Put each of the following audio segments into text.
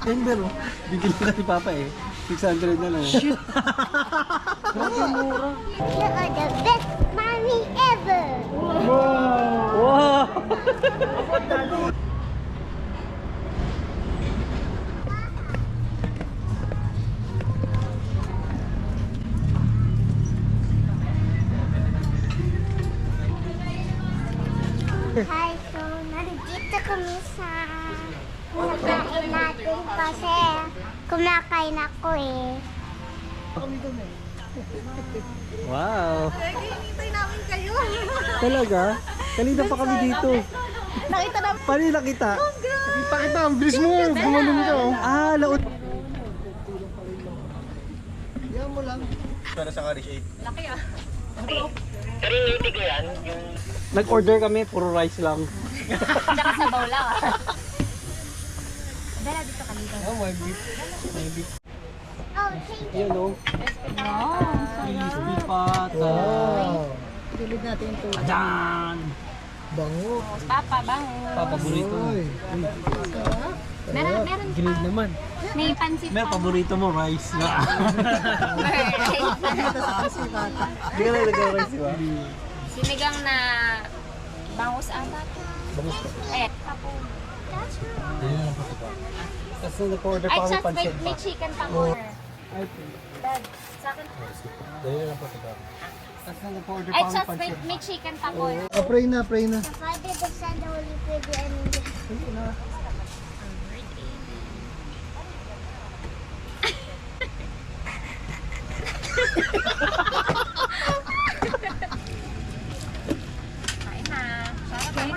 Tender oh. Bibili ka si Papa eh. 600 na lang. Shit! Grabe mura. You are the best mommy ever. Wow! Hi, so nandito kami sa kumakain natin kasi kumakain ako eh. Wow! Hinihintay namin kayo. Talaga? Kanina pa kami dito. Nakita namin. Paano yung nakita? Kita kita, ang bilis mo. Gumanon ka oh. Ah, laot. Yan mo lang. Para sa curry shake. Laki ah. Nag-order kami, puro rice lang. Tsaka sabaw lang ah. Dala dito kami. Oh, my beef. My beef. Oh, thank you. Yan oh. Crispy pata. Wow. Gilid natin yung tubig. Adan! Bango. Papa, bango. Paborito mo. Ay. Meron Grilled naman. May pansit Mer, paborito mo rice na. Hindi ka na nag-rice ba? Sinigang na bangus ata. Bangus pa. Eh, tapo. Tapos nung nag-order Ay, pa kami just pancit may pa. chicken pa ko. Ay, Dad, sa akin. dahil lang po sa dami. Tapos nung nag-order Ay, pa kami just pancit. may chicken pa ko. Pray na, pray na. The Father, the Son, the Holy Spirit, and Kain na. Kain na.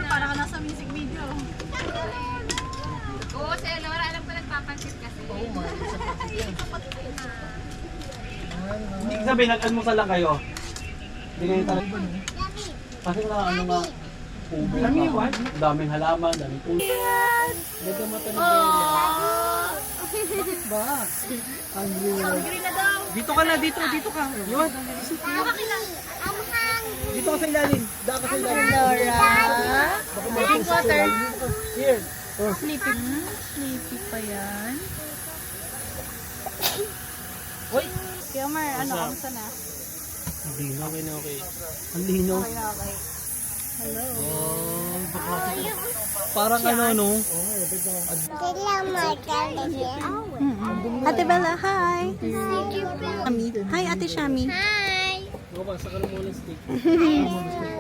Para ka nasa music video. Oo, si Laura, alam ko nagpapansit kasi. Hindi ko sabihin, nag-almusal lang kayo. Hindi kayo talaga. Yummy. Kasi na ano nga, ubo pa. Daming halaman, daming puno. Ganda mata ni Bella. Ba? Ang Hungry na daw. Dito ka na, dito ka. Yun. I'm hungry. Dito ka sa ilalim. Dito ka sa ilalim. Drink water. Here. Sleepy. Sleepy pa yan. Uy! Kilmer, ano, kamusta na? Ang linaw, okay. Ang linaw. Okay. Hello. Oh, baka. Parang ano, no? Sila magkakalit. Ate Bella, hi. Hi, Ate Shami. Hi. Baka, saka lang muna steak. I